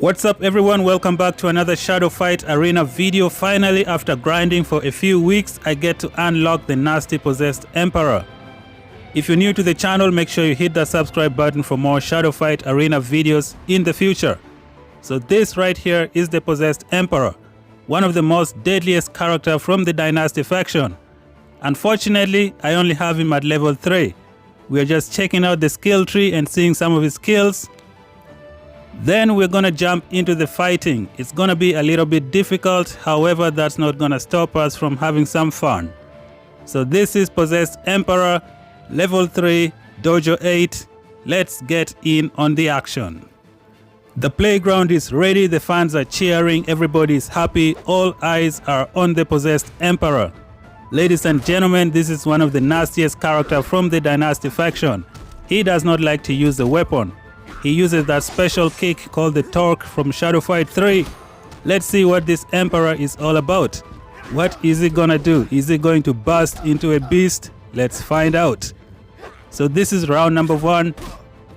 What's up everyone, welcome back to another Shadow Fight Arena video. Finally, after grinding for a few weeks, I get to unlock the nasty possessed Emperor. If you're new to the channel, make sure you hit that subscribe button for more Shadow Fight Arena videos in the future. So this right here is the possessed Emperor, one of the most deadliest character from the Dynasty faction. Unfortunately, I only have him at level 3. We are just checking out the skill tree and seeing some of his skills. Then we're gonna jump into the fighting. It's gonna be a little bit difficult, however that's not gonna stop us from having some fun. So this is Possessed Emperor, level 3, Dojo 8. Let's get in on the action. The playground is ready, the fans are cheering, everybody is happy, all eyes are on the Possessed Emperor. Ladies and gentlemen, this is one of the nastiest characters from the Dynasty faction. He does not like to use a weapon. He uses that special kick called the Torque from Shadow Fight 3. Let's see what this Emperor is all about. What is he gonna do? Is he going to burst into a beast? Let's find out. So this is round number 1.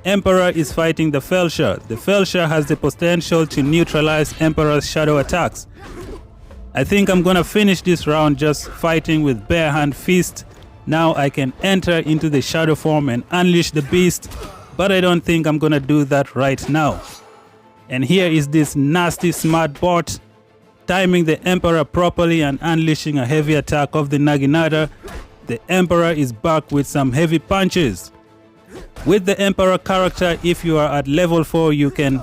Emperor is fighting the Felsher. The Felsher has the potential to neutralize Emperor's shadow attacks. I think I'm gonna finish this round just fighting with bare hand fist. Now I can enter into the shadow form and unleash the beast. But I don't think I'm gonna do that right now. And here is this nasty smart bot timing the Emperor properly and unleashing a heavy attack of the Naginata. The Emperor is back with some heavy punches. With the Emperor character, if you are at level 4, you can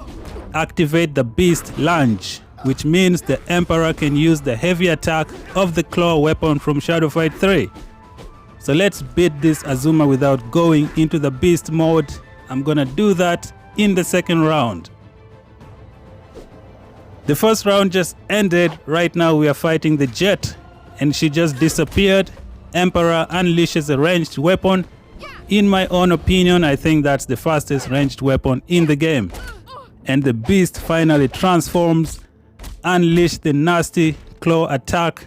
activate the Beast Lunge, which means the Emperor can use the heavy attack of the claw weapon from Shadow Fight 3. So let's beat this Azuma without going into the beast mode. I'm gonna do that in the second round. The first round just ended. Right now we are fighting the Jet and she just disappeared. Emperor unleashes a ranged weapon. In my own opinion, I think that's the fastest ranged weapon in the game. And the beast finally transforms, unleash the nasty claw attack,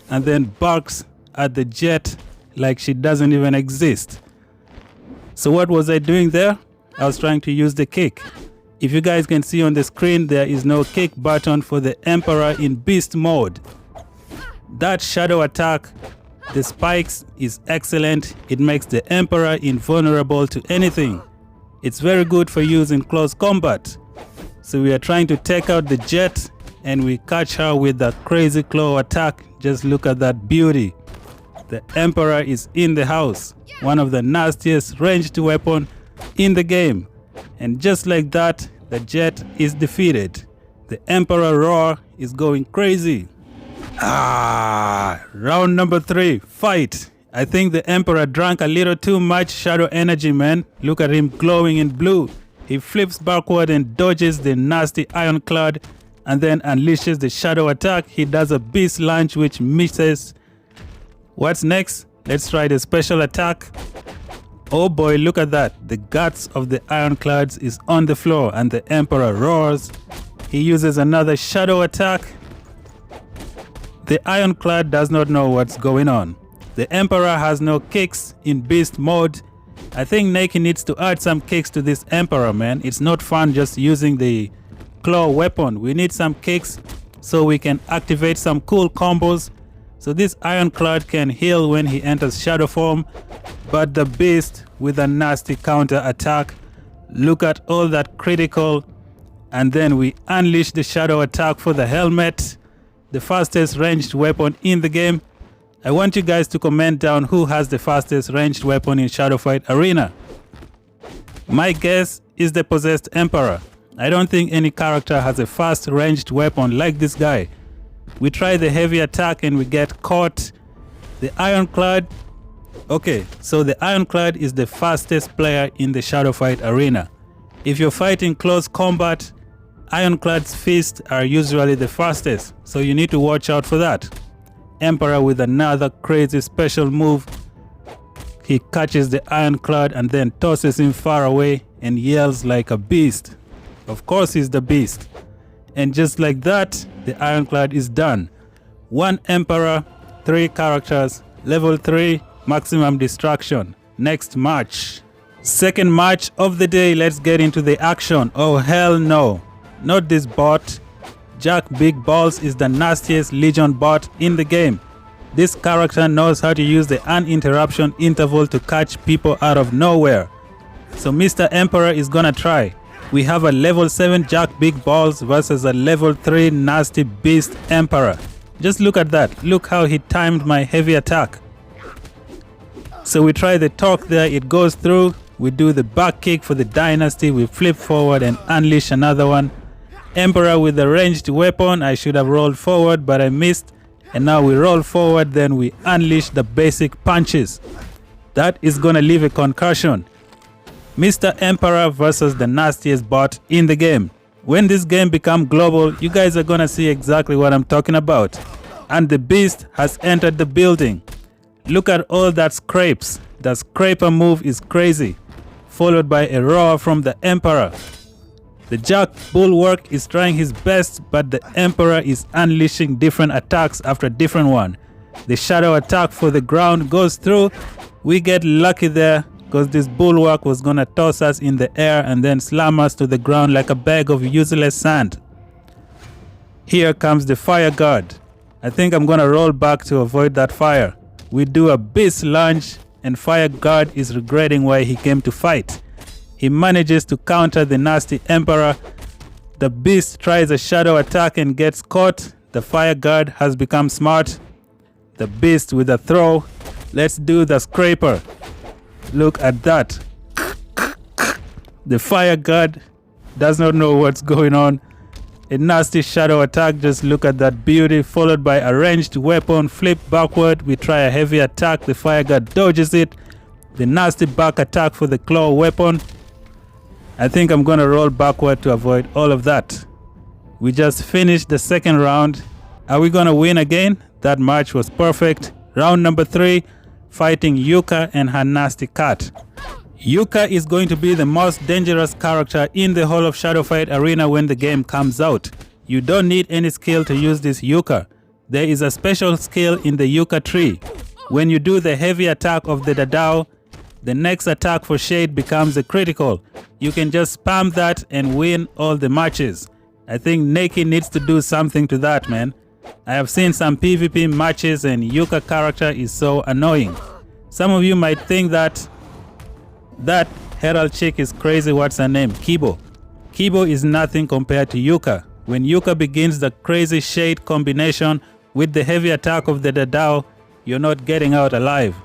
and then barks at the Jet like she doesn't even exist. So what was I doing there? I was trying to use the kick. If you guys can see on the screen, there is no kick button for the Emperor in beast mode. That shadow attack, the spikes, is excellent. It makes the Emperor invulnerable to anything. It's very good for use in close combat. So we are trying to take out the Jet and we catch her with that crazy claw attack. Just look at that beauty. The Emperor is in the house, one of the nastiest ranged weapon in the game. And just like that, the Jet is defeated. The Emperor roar is going crazy. Round number 3, fight. I think the Emperor drank a little too much shadow energy, man. Look at him glowing in blue. He flips backward and dodges the nasty ironclad and then unleashes the shadow attack. He does a beast lunge which misses. What's next? Let's try the special attack. Oh boy, look at that. The guts of the ironclads is on the floor and the Emperor roars. He uses another shadow attack. The ironclad does not know what's going on. The Emperor has no kicks in beast mode. I think Nike needs to add some kicks to this Emperor, man. It's not fun just using the claw weapon. We need some kicks so we can activate some cool combos. So this ironclad can heal when he enters shadow form, but the beast with a nasty counter attack. Look at all that critical, and then we unleash the shadow attack for the helmet, the fastest ranged weapon in the game. I want you guys to comment down who has the fastest ranged weapon in Shadow Fight Arena. My guess is the Possessed Emperor. I don't think any character has a fast ranged weapon like this guy. We try the heavy attack and we get caught. The ironclad. Okay, so the ironclad is the fastest player in the Shadow Fight Arena. If you're fighting close combat, ironclad's fists are usually the fastest, so you need to watch out for that. Emperor with another crazy special move. He catches the ironclad and then tosses him far away and yells like a beast. Of course he's the beast. And just like that, the ironclad is done. 1 Emperor, 3 characters, level 3, maximum destruction. Next match. Second match of the day, let's get into the action. Oh hell no. not this bot. Jack Big Balls is the nastiest Legion bot in the game. This character knows how to use the uninterruption interval to catch people out of nowhere. So Mr. Emperor is gonna try. We have a level 7 Jack Big Balls versus a level 3 nasty Beast Emperor. Just look at that. Look how he timed my heavy attack. So we try the torque there, it goes through. We do the back kick for the dynasty, we flip forward and unleash another one. Emperor with the ranged weapon, I should have rolled forward but I missed. And now we roll forward, then we unleash the basic punches. That is gonna leave a concussion. Mr. Emperor versus the nastiest bot in the game. When this game becomes global, you guys are gonna see exactly what I'm talking about. And the Beast has entered the building. Look at all that scrapes. The scraper move is crazy. Followed by a roar from the Emperor. The Jack Bulwark is trying his best, but the Emperor is unleashing different attacks after different one. The shadow attack for the ground goes through. We get lucky there because this Bulwark was gonna toss us in the air and then slam us to the ground like a bag of useless sand. Here comes the Fire Guard. I think I'm gonna roll back to avoid that fire. We do a beast lunge and Fire Guard is regretting why he came to fight. He manages to counter the nasty Emperor. The Beast tries a shadow attack and gets caught. The Fire Guard has become smart. The Beast with a throw. Let's do the scraper. Look at that. The Fire Guard does not know what's going on. A nasty shadow attack, just look at that beauty, followed by a ranged weapon, flip backward. We try a heavy attack, the Fire Guard dodges it. The nasty back attack for the claw weapon. I think I'm gonna roll backward to avoid all of that. We just finished the second round. Are we gonna win again? That match was perfect. Round number 3, fighting Yuka and her nasty cat. Yuka is going to be the most dangerous character in the whole of Shadow Fight Arena when the game comes out. You don't need any skill to use this Yuka. There is a special skill in the Yuka tree. When you do the heavy attack of the Dadao, the next attack for Shade becomes a critical. You can just spam that and win all the matches. I think Neki needs to do something to that, man. I have seen some PvP matches and Yuka character is so annoying. Some of you might think that Herald chick is crazy. What's her name? Kibo. Kibo is nothing compared to Yuka. When Yuka begins the crazy Shade combination with the heavy attack of the Dadao, you're not getting out alive.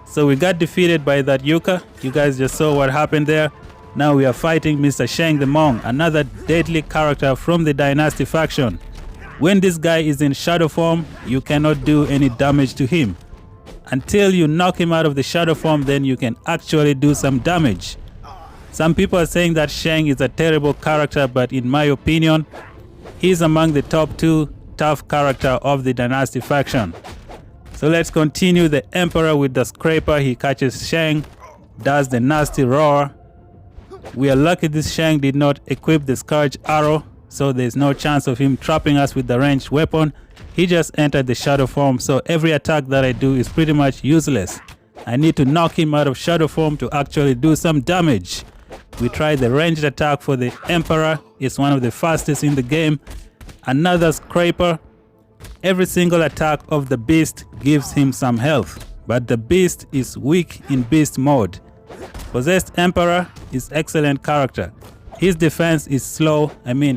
So we got defeated by that Yuka. You guys just saw what happened there. Now we are fighting Mr. Sheng the Hmong, another deadly character from the Dynasty faction. When this guy is in shadow form, you cannot do any damage to him. Until you knock him out of the shadow form, then you can actually do some damage. Some people are saying that Sheng is a terrible character, but in my opinion, he's among the top 2 tough character of the Dynasty faction. So let's continue. The Emperor with the scraper, he catches Sheng, does the nasty roar. We are lucky this Sheng did not equip the Scourge arrow, so there's no chance of him trapping us with the ranged weapon. He just entered the shadow form, so every attack that I do is pretty much useless. I need to knock him out of shadow form to actually do some damage. We try the ranged attack for the Emperor. It's one of the fastest in the game. Another scraper. Every single attack of the Beast gives him some health, but the Beast is weak in Beast mode. Possessed Emperor is excellent character. His defense is slow.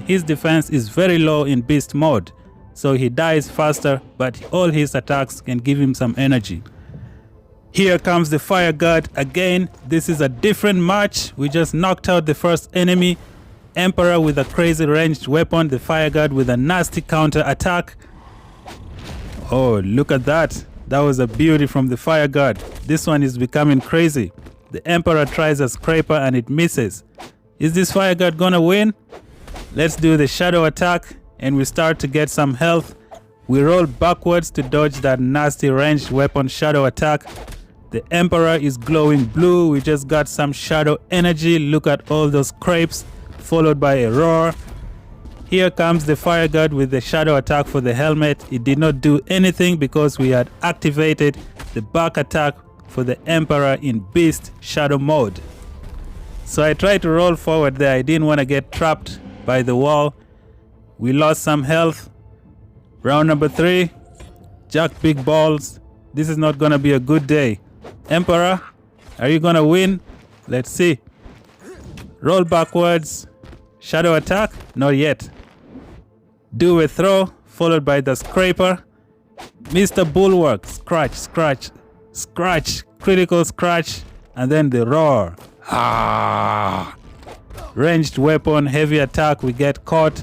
His defense is very low in Beast mode. So he dies faster, but all his attacks can give him some energy. Here comes the Fire Guard again. This is a different match. We just knocked out the first enemy. Emperor with a crazy ranged weapon. The Fire Guard with a nasty counter attack. Oh, look at that. That was a beauty from the Fire Guard. This one is becoming crazy. The Emperor tries a scraper and it misses. Is this Fire Guard gonna win? Let's do the shadow attack and we start to get some health. We roll backwards to dodge that nasty ranged weapon shadow attack. The Emperor is glowing blue. We just got some shadow energy. Look at all those scrapes, followed by a roar. Here comes the Fire Guard with the shadow attack for the helmet. It did not do anything because we had activated the back attack for the Emperor in Beast shadow mode. So I tried to roll forward there. I didn't want to get trapped by the wall. We lost some health. Round number 3. Jack big balls. This is not gonna be a good day. Emperor, are you gonna win? Let's see. Roll backwards. Shadow attack? Not yet. Do a throw, followed by the scraper. Mr. Bulwark, scratch, scratch, scratch, critical scratch, and then the roar. Ah! Ranged weapon, heavy attack, we get caught.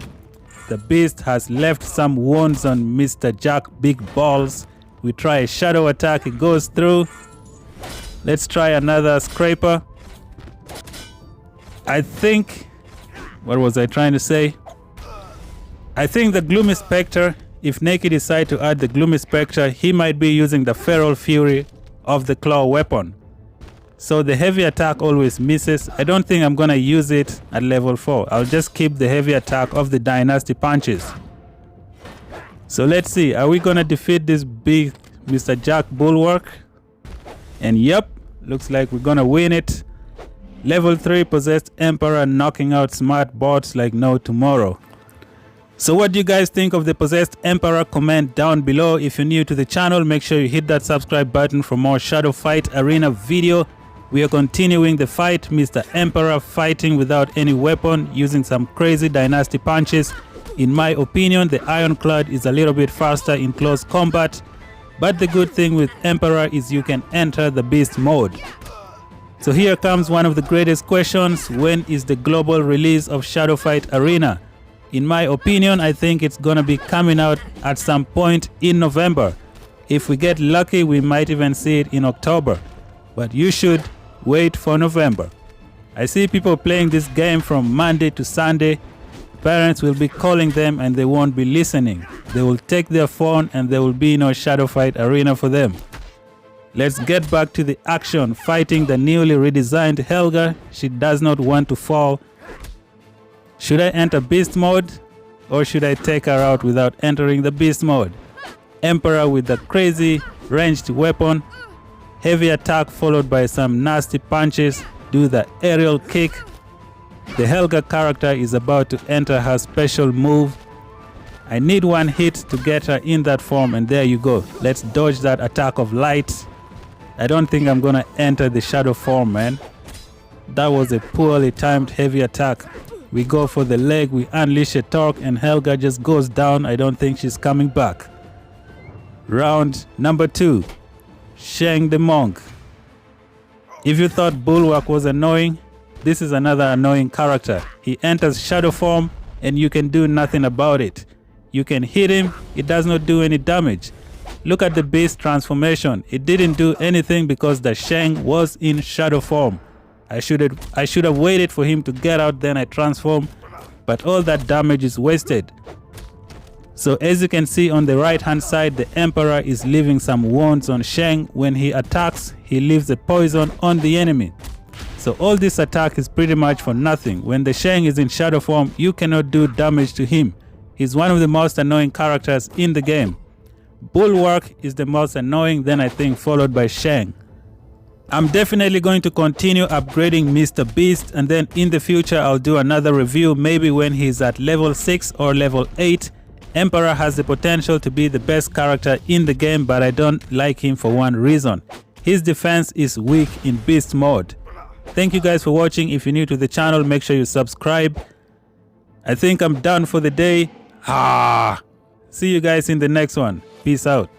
The beast has left some wounds on Mr. Jack Big Balls. We try a shadow attack, it goes through. Let's try another scraper. I think, what was I trying to say? I think the Gloomy Spectre, if Naked decide to add the Gloomy Spectre, he might be using the Feral Fury of the claw weapon. So the heavy attack always misses. I don't think I'm gonna use it at level 4. I'll just keep the heavy attack of the Dynasty Punches. So let's see, are we gonna defeat this big Mr. Jack Bulwark? And yep, looks like we're gonna win it. Level 3 Possessed Emperor knocking out smart bots like no tomorrow. So what do you guys think of the Possessed Emperor? Comment down below. If you're new to the channel, make sure you hit that subscribe button for more Shadow Fight Arena video. We are continuing the fight. Mr. Emperor fighting without any weapon, using some crazy Dynasty Punches. In my opinion, the Ironclad is a little bit faster in close combat. But the good thing with Emperor is you can enter the Beast mode. So here comes one of the greatest questions. When is the global release of Shadow Fight Arena? In my opinion, I think it's gonna be coming out at some point in November. If we get lucky, we might even see it in October. But you should wait for November. I see people playing this game from Monday to Sunday. Parents will be calling them and they won't be listening. They will take their phone and there will be no Shadow Fight Arena for them. Let's get back to the action, fighting the newly redesigned Helga. She does not want to fall. Should I enter Beast mode or should I take her out without entering the Beast mode? Emperor with the crazy ranged weapon, heavy attack followed by some nasty punches, do the aerial kick. The Helga character is about to enter her special move. I need one hit to get her in that form and there you go. Let's dodge that attack of light. I don't think I'm gonna enter the shadow form, man. That was a poorly timed heavy attack. We go for the leg, we unleash a torque and Helga just goes down. I don't think she's coming back. Round number 2. Sheng the Monk. If you thought Bulwark was annoying, this is another annoying character. He enters shadow form and you can do nothing about it. You can hit him, it does not do any damage. Look at the beast transformation. It didn't do anything because the Sheng was in shadow form. I should have waited for him to get out, then I transform, but all that damage is wasted. So as you can see on the right hand side, the Emperor is leaving some wounds on Sheng. When he attacks, he leaves a poison on the enemy. So all this attack is pretty much for nothing. When the Sheng is in shadow form, you cannot do damage to him. He's one of the most annoying characters in the game. Bulwark is the most annoying, then I think followed by Sheng. I'm definitely going to continue upgrading Mr. Beast, and then in the future I'll do another review, maybe when he's at level 6 or level 8. Emperor has the potential to be the best character in the game, but I don't like him for one reason. His defense is weak in Beast mode. Thank you guys for watching. If you're new to the channel, make sure you subscribe. I think I'm done for the day. See you guys in the next one. Peace out.